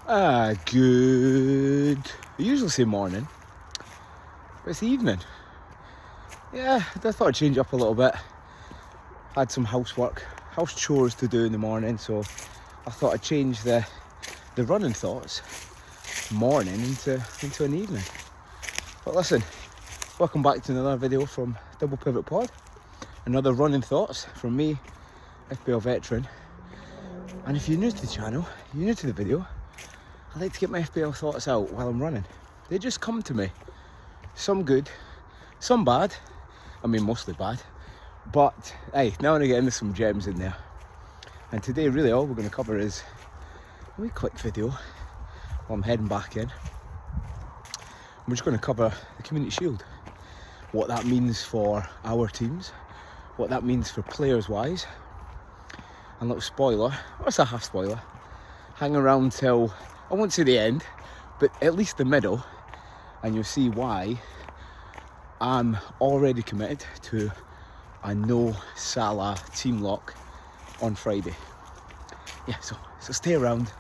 Good. I usually say morning, but it's the evening. Yeah, I thought I'd change up a little bit. Had some house chores to do in the morning, so I thought I'd change the running thoughts morning into an evening. But listen, welcome back to another video from Double Pivot Pod. Another running thoughts from me, FPL veteran. And if you're new to the channel, you're new to the video, I like to get my FPL thoughts out while I'm running. They just come to me. Some good, some bad. I mean, mostly bad. But hey, now I get into some gems in there. And today, really, all we're going to cover is a wee quick video while I'm heading back in. We're just going to cover the Community Shield. What that means for our teams. What that means for players-wise. And a little spoiler, or it's a half spoiler. Hang around till, I won't say the end, but at least the middle, and you'll see why I'm already committed to a NO Salah team lock on Friday. Yeah, so stay around,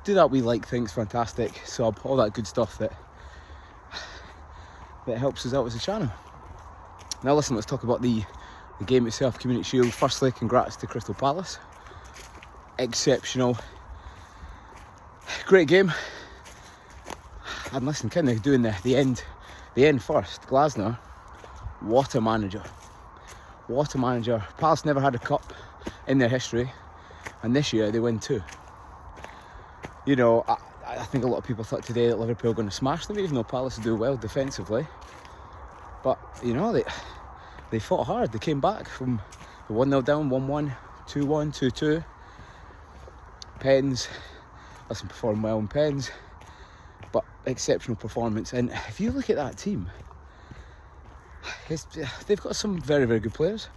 do that wee like thing, it's fantastic, sub, all that good stuff that helps us out as a channel. Now listen, let's talk about the game itself, Community Shield. Firstly, congrats to Crystal Palace. Exceptional. Great game. And listen, kind of doing the end first. Glasner, what a manager. What a manager. Palace never had a cup in their history, and this year they win 2. You know, I think a lot of people thought today that Liverpool were going to smash them, even though Palace do well defensively. But, you know, they fought hard. They came back from the 1-0 down, 1-1, 2-1, 2-2. Pens, listen, performed well in Pens, but exceptional performance. And if you look at that team, they've got some very, very good players.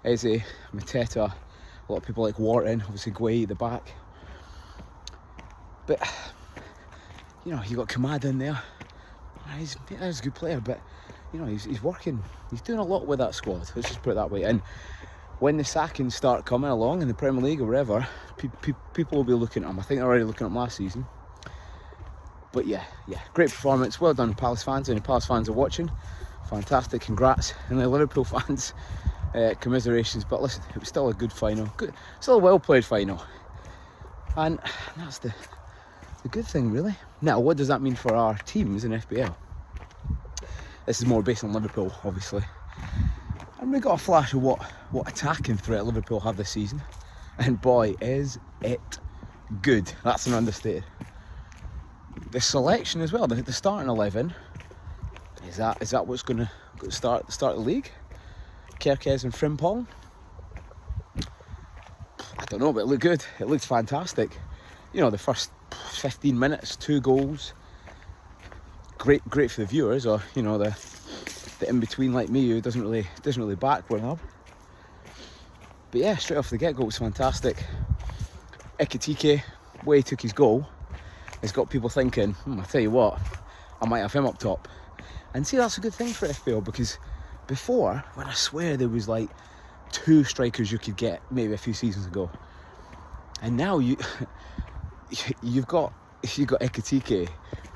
Eze, Mateta, a lot of people like Wharton, obviously Guay at the back. But, you know, you got Kamada in there. He's a good player, but, you know, he's working. He's doing a lot with that squad, let's just put it that way. And when the sackings start coming along in the Premier League or wherever, people will be looking at him. I think they're already looking at him last season. But yeah, great performance. Well done, Palace fans. Any Palace fans are watching, fantastic, congrats. And the Liverpool fans, commiserations. But listen, it was still a good final. Still a well-played final. And that's the good thing, really. Now, what does that mean for our teams in FPL? This is more based on Liverpool, obviously. And we got a flash of what attacking threat Liverpool have this season. And boy, is it good. That's an understatement. The selection as well, the starting 11, is that what's going to start the league? Kerkez and Frimpong? I don't know, but it looked good. It looked fantastic. You know, the first 15 minutes, 2 goals. Great for the viewers, or you know, the in between like me who doesn't really back one up. But yeah, straight off the get-go it was fantastic. Ekitike, way he took his goal, has got people thinking, I tell you what, I might have him up top. And see, that's a good thing for FPL, because before, when I swear there was like 2 strikers you could get maybe a few seasons ago, and now you've got Ekitike,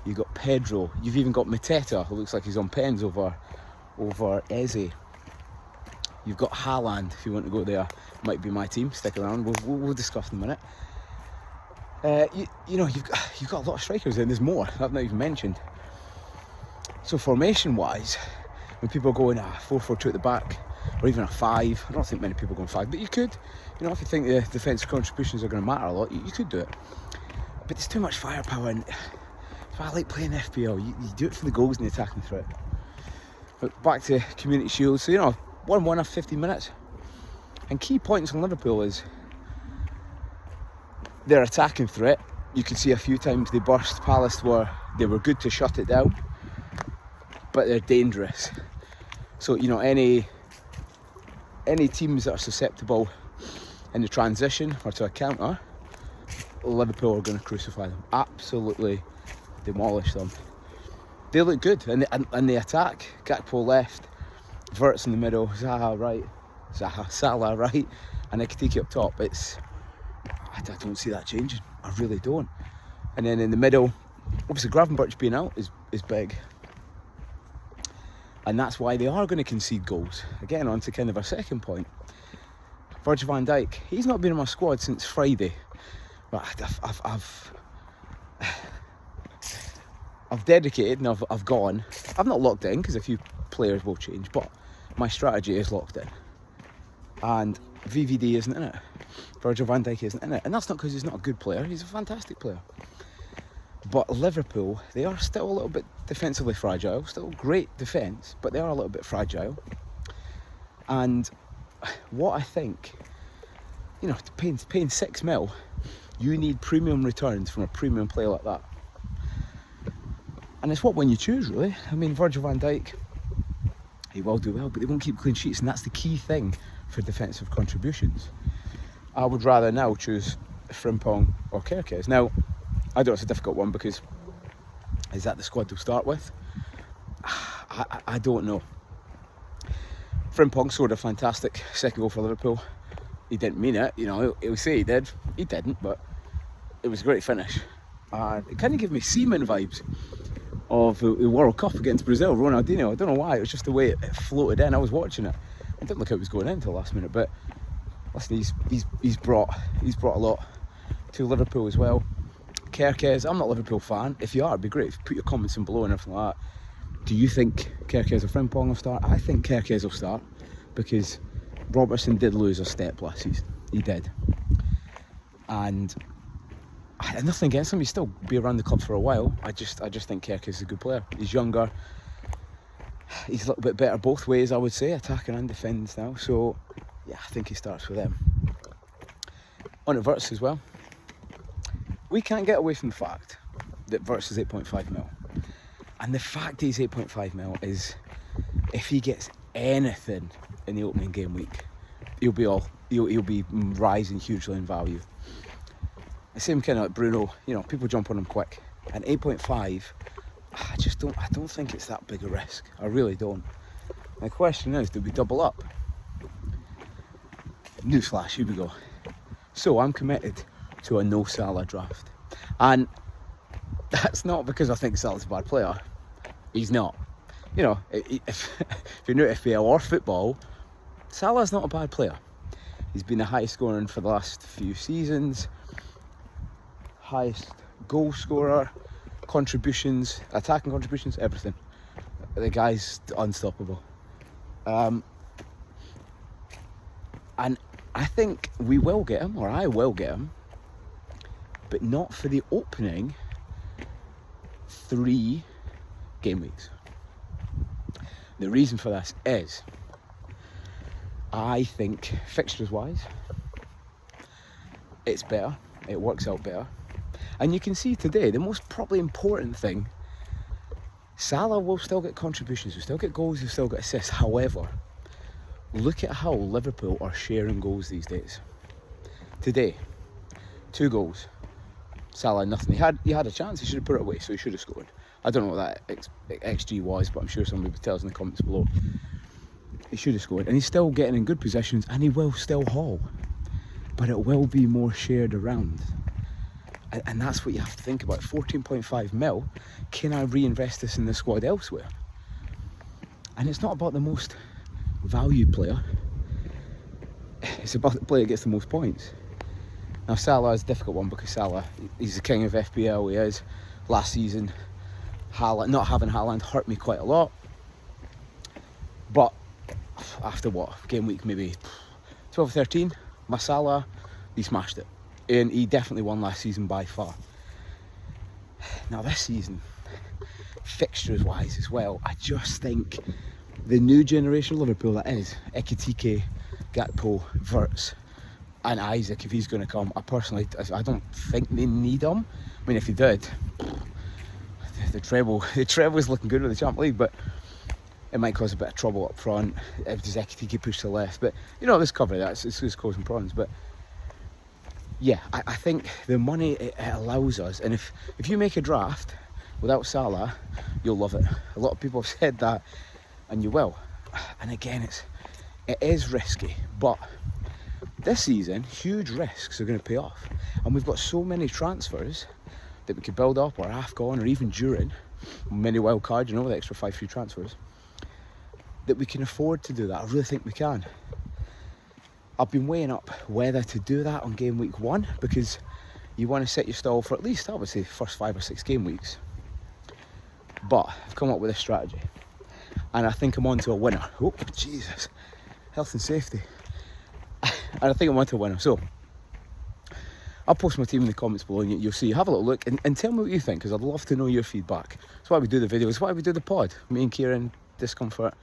you've got Pedro, you've even got Mateta, who looks like he's on pens over Eze. You've got Haaland, if you want to go there. Might be my team, stick around, we'll discuss in a minute. You know, you've got a lot of strikers, and there's more I've not even mentioned. So formation wise, when people are going 4-4-2 at the back, or even a 5, I don't think many people are going 5, but you could, you know, if you think the defensive contributions are going to matter a lot, you could do it. But there's too much firepower, and if I like playing FPL, you do it for the goals and the attacking threat. But back to Community Shield, so you know, 1-1 after 15 minutes. And key points on Liverpool is their attacking threat. You could see a few times they burst. Palace were good to shut it down, but they're dangerous. So you know, any teams that are susceptible in the transition or to a counter, Liverpool are going to crucify them, absolutely demolish them. They look good, and they attack. Gakpo left, Verts in the middle, Salah right, and Ekitike up top. I don't see that changing. I really don't. And then in the middle, obviously Gravenberch being out is big. And that's why they are going to concede goals. Again, on to kind of our second point. Virgil van Dijk, he's not been in my squad since Friday. But I've dedicated and I've gone. I've not locked in because a few players will change, but my strategy is locked in. And VVD isn't in it. Virgil van Dijk isn't in it. And that's not because he's not a good player, he's a fantastic player. But Liverpool, they are still a little bit defensively fragile, still great defence, but they are a little bit fragile. And what I think, you know, paying 6 mil, you need premium returns from a premium player like that. And it's what when you choose, really. I mean, Virgil van Dijk, he will do well, but they won't keep clean sheets, and that's the key thing for defensive contributions. I would rather now choose Frimpong or Kerkez. Now, I know it's a difficult one because is that the squad they'll start with? I don't know. Frimpong scored a fantastic second goal for Liverpool. He didn't mean it, you know, he'll say he did. He didn't, but it was a great finish. It kind of gave me Seaman vibes of the World Cup against Brazil, Ronaldinho. I don't know why, it was just the way it floated in. I was watching it. I didn't look how it was going in until the last minute, but listen, he's brought a lot to Liverpool as well. Kerkez, I'm not a Liverpool fan. If you are, it'd be great if you put your comments in below and everything like that. Do you think Kerkez or Frimpong will start? I think Kerkez will start because Robertson did lose a step last season. He did. And I had nothing against him. He'll still be around the club for a while. I just think Kerkez is a good player. He's younger. He's a little bit better both ways, I would say, attacking and defending now. So, yeah, I think he starts with them. On to Wirtz as well. We can't get away from the fact that Wirtz is 8.5 mil. And the fact he's 8.5 mil is, if he gets anything in the opening game week, he'll be rising hugely in value. The same kind of like Bruno, you know, people jump on him quick. And 8.5, I don't think it's that big a risk. I really don't. My question is, do we double up? Newsflash, here we go. So I'm committed to a no Salah draft. And that's not because I think Salah's a bad player. He's not. You know, if you're new to FPL or football, Salah's not a bad player. He's been the highest scorer for the last few seasons. Highest goal scorer, contributions, attacking contributions, everything. The guy's unstoppable. And I think we will get him, or I will get him, but not for the opening 3 game weeks. The reason for this is, I think fixtures wise, it's better, it works out better. And you can see today, the most probably important thing, Salah will still get contributions, will still get goals, will still get assists. However, look at how Liverpool are sharing goals these days. Today, 2 goals. Salah, nothing. He had a chance, he should have put it away, so he should have scored. I don't know what that XG was, but I'm sure somebody would tell us in the comments below. He should have scored, and he's still getting in good positions, and he will still haul. But it will be more shared around. And that's what you have to think about. 14.5 mil, can I reinvest this in the squad elsewhere? And it's not about the most valued player. It's about the player who gets the most points. Now Salah is a difficult one because Salah, he's the king of FPL, he is. Last season, Haaland, not having Haaland hurt me quite a lot. But after what, game week maybe 12 or 13, my Salah, he smashed it. And he definitely won last season by far. Now this season, fixtures wise as well, I just think the new generation of Liverpool, that is Ekitike, Gakpo, Wirtz and Isaac, if he's going to come, I don't think they need him. I mean, if he did, the treble is looking good with the Champions League, but it might cause a bit of trouble up front. Does Ekitike push to the left? But you know, let's cover that. It's causing problems. But yeah, I think the money it allows us, and if you make a draft without Salah, you'll love it. A lot of people have said that, and you will. And again, it is risky, but this season, huge risks are going to pay off. And we've got so many transfers that we could build up, or AFCON, or even during mini wild card, the extra 5 free transfers, that we can afford to do that. I really think we can. I've been weighing up whether to do that on game week 1, because you want to set your stall for at least, I would say, the first 5 or 6 game weeks. But I've come up with a strategy, and I think I'm on to a winner. Oh, Jesus. Health and safety. And I think I'm on to a winner. So, I'll post my team in the comments below, and you'll see. Have a little look and tell me what you think, because I'd love to know your feedback. That's why we do the videos. It's why we do the pod. Me and Kieran, Discomfort.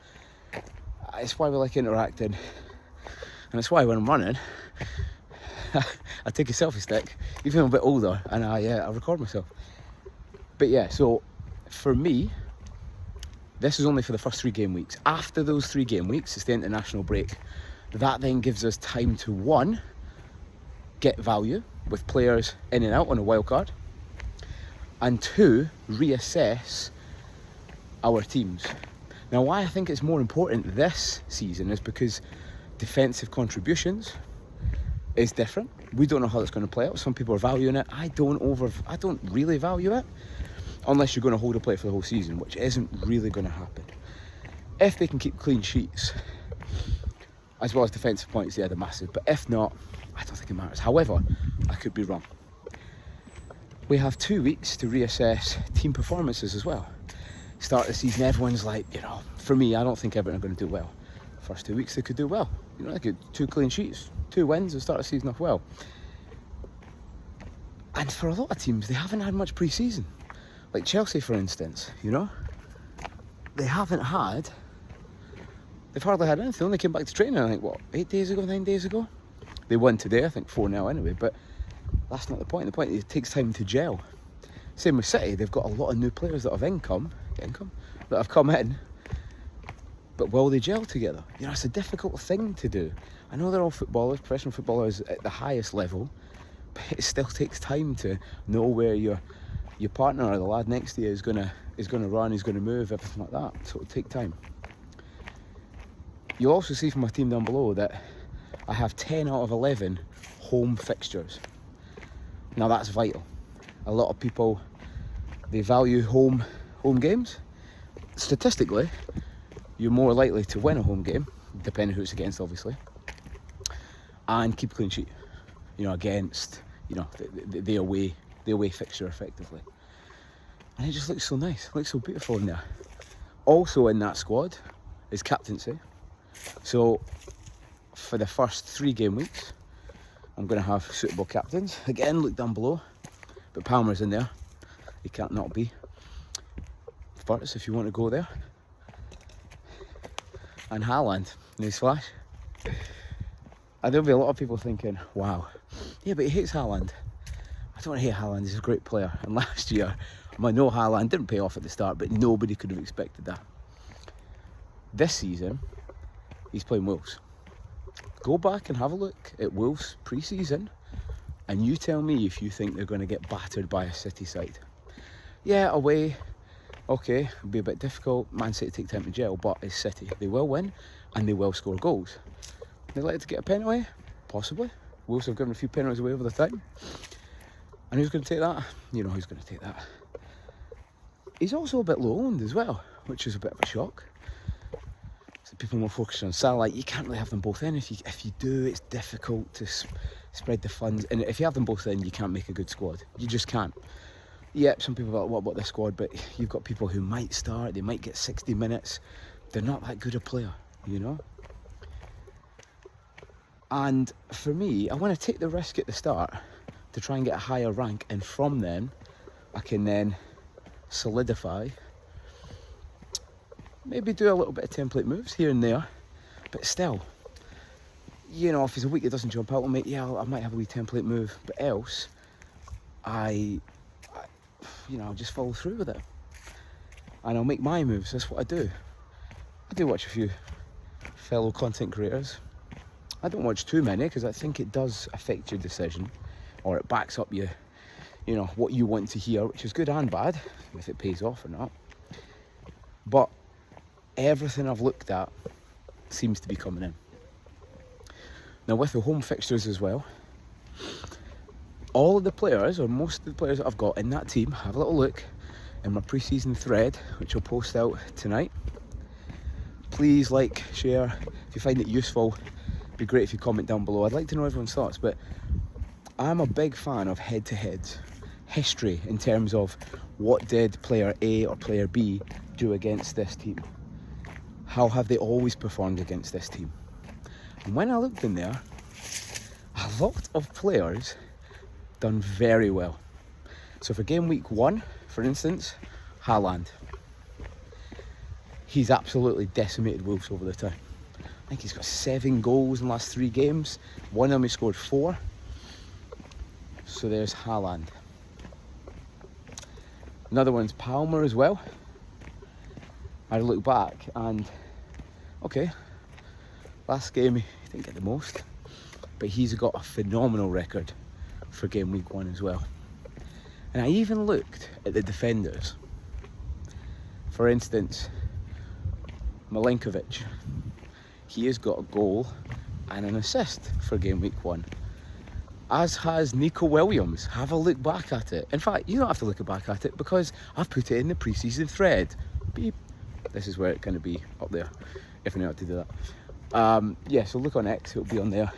It's why we like interacting. And it's why when I'm running, I take a selfie stick, even though I'm a bit older, and I record myself. But yeah, so for me, this is only for the first 3 game weeks. After those 3 game weeks, it's the international break. That then gives us time to, 1, get value with players in and out on a wild card, and 2, reassess our teams. Now, why I think it's more important this season is because defensive contributions is different. We don't know how it's going to play out. Some people are valuing it. I don't really value it, unless you're going to hold a player for the whole season, which isn't really going to happen. If they can keep clean sheets, as well as defensive points, they're massive. But if not, I don't think it matters. However, I could be wrong. We have 2 weeks to reassess team performances as well. Start of the season, everyone's like, for me, I don't think Everton are going to do well. First 2 weeks, they could do well. They could 2 clean sheets, 2 wins, and start the season off well. And for a lot of teams, they haven't had much pre-season. Like Chelsea, for instance, they've hardly had anything. They only came back to training, I think, 9 days ago? They won today, I think 4-0 anyway, but that's not the point. The point is it takes time to gel. Same with City, they've got a lot of new players that have that have come in, but will they gel together? It's a difficult thing to do. I know they're all footballers, professional footballers at the highest level, but it still takes time to know where your partner or the lad next to you is gonna run, he's gonna move, everything like that. So it'll take time. You'll also see from my team down below that I have 10 out of 11 home fixtures. Now that's vital. A lot of people, they value home games. Statistically, you're more likely to win a home game, depending who it's against, obviously, and keep a clean sheet. Against the away fixture effectively. And it just looks so nice, it looks so beautiful in there. Also in that squad is captaincy. So for the first 3 game weeks, I'm going to have suitable captains. Again, look down below, but Palmer's in there. He can't not be. Spurs, if you want to go there. And Haaland, newsflash. And there'll be a lot of people thinking, wow, yeah, but he hates Haaland. I don't hate Haaland, he's a great player. And last year, I know Haaland didn't pay off at the start, but nobody could have expected that. This season, he's playing Wolves. Go back and have a look at Wolves pre-season, and you tell me if you think they're going to get battered by a City side. Yeah, away, okay, it'll be a bit difficult. Man City take time to gel, but it's City. They will win, and they will score goals. They like to get a penalty? Possibly. Wolves have given a few penalties away over the time. And who's going to take that? You know who's going to take that. He's also a bit low-owned as well, which is a bit of a shock. So people more focused on Salah. You can't really have them both in. If you do, it's difficult to spread the funds. And if you have them both in, you can't make a good squad. You just can't. Yep, some people are like, what about this squad? But you've got people who might start, they might get 60 minutes. They're not that good a player, you know? And for me, I want to take the risk at the start to try and get a higher rank, and from then, I can then solidify, maybe do a little bit of template moves here and there, but still, you know, if it's a week that doesn't jump out, I might have a wee template move, but else, I'll just follow through with it, and I'll make my moves. That's what I do. I do watch a few fellow content creators. I don't watch too many because I think it does affect your decision, or it backs up you know, what you want to hear, which is good and bad, if it pays off or not. But everything I've looked at seems to be coming in. Now with the home fixtures as well, all of the players, or most of the players that I've got in that team, have a little look in my pre-season thread, which I'll post out tonight. Please like, share, if you find it useful. It'd be great if you comment down below. I'd like to know everyone's thoughts, but I'm a big fan of head-to-heads, history in terms of what did player A or player B do against this team? How have they always performed against this team? And when I looked in there, a lot of players done very well. So for game week 1, for instance, Haaland. He's absolutely decimated Wolves over the time. I think he's got 7 goals in the last 3 games. One of them he scored 4. So there's Haaland. Another one's Palmer as well. I had a look back and, okay, last game he didn't get the most, but he's got a phenomenal record for game week 1 as well. And I even looked at the defenders. For instance, Milinkovic. He has got a goal and an assist for game week 1. As has Nico Williams. Have a look back at it. In fact, you don't have to look back at it because I've put it in the pre-season thread. Beep. This is where it's going to be up there, if I know how to do that. Yeah, so look on X, it'll be on there.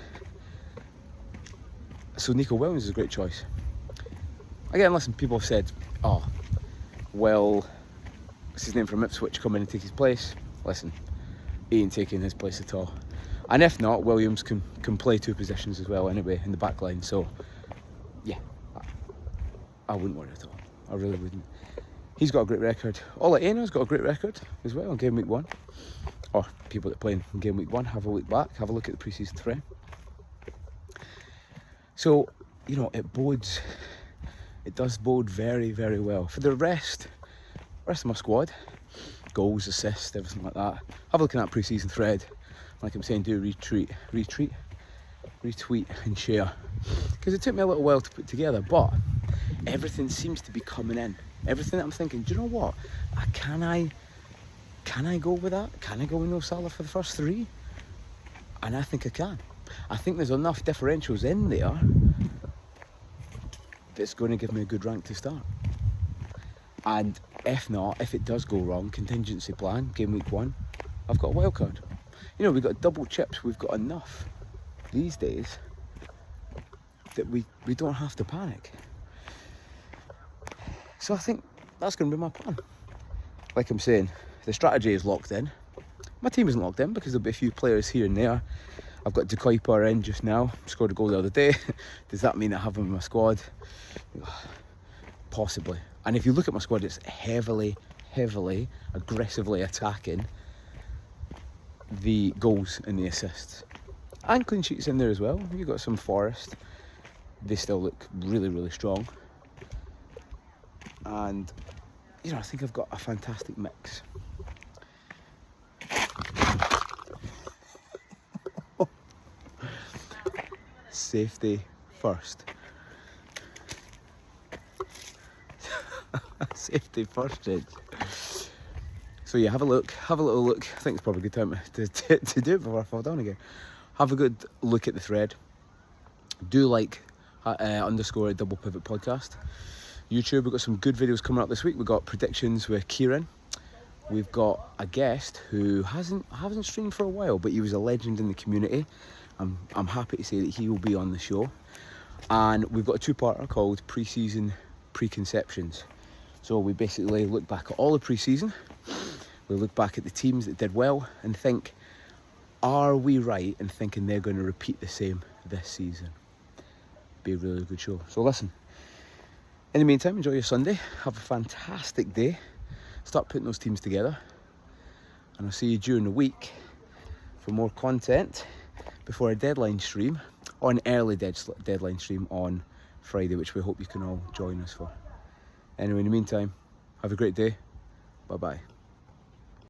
So Nico Williams is a great choice. Again, listen, people have said, oh, well, what's his name from Ipswich come in and take his place? Listen, he ain't taking his place at all. And if not, Williams can play 2 positions as well anyway in the back line. So, yeah, I wouldn't worry at all. I really wouldn't. He's got a great record. Ola Aina's got a great record as well in game week 1. Or people that play in game week 1, have a look back, have a look at the pre-season thread. So, you know, it does bode very, very well. For the rest of my squad, goals, assists, everything like that, have a look at that pre-season thread. Like I'm saying, do retweet and share. Because it took me a little while to put together, but everything seems to be coming in. Everything that I'm thinking, do you know what? Can I go with that? Can I go with NO Salah for the first 3? And I think I can. I think there's enough differentials in there that's going to give me a good rank to start. And if not, if it does go wrong, contingency plan, game week 1, I've got a wild card. You know, we've got double chips, we've got enough these days that we don't have to panic. So I think that's going to be my plan. Like I'm saying, the strategy is locked in. My team isn't locked in because there'll be a few players here and there. I've got De Kuiper in just now, scored a goal the other day. Does that mean I have him in my squad? Possibly. And if you look at my squad, it's heavily, aggressively attacking the goals and the assists. And clean sheets in there as well. You've got some Forest. They still look really, really strong. And, you know, I think I've got a fantastic mix. Safety first. Safety first, Jed. So yeah, have a little look. I think it's probably a good time to do it before I fall down again. Have a good look at the thread. Do like _ double pivot podcast. YouTube, we've got some good videos coming up this week. We've got predictions with Kieran. We've got a guest who hasn't streamed for a while, but he was a legend in the community. I'm happy to say that he will be on the show. And we've got a 2-parter called Preseason Preconceptions. So we basically look back at all the pre-season, we look back at the teams that did well and think, are we right in thinking they're going to repeat the same this season? Be a really good show. So listen, in the meantime, enjoy your Sunday, have a fantastic day, start putting those teams together, and I'll see you during the week for more content before a deadline stream, or an early deadline stream on Friday, which we hope you can all join us for. Anyway, in the meantime, have a great day. Bye-bye.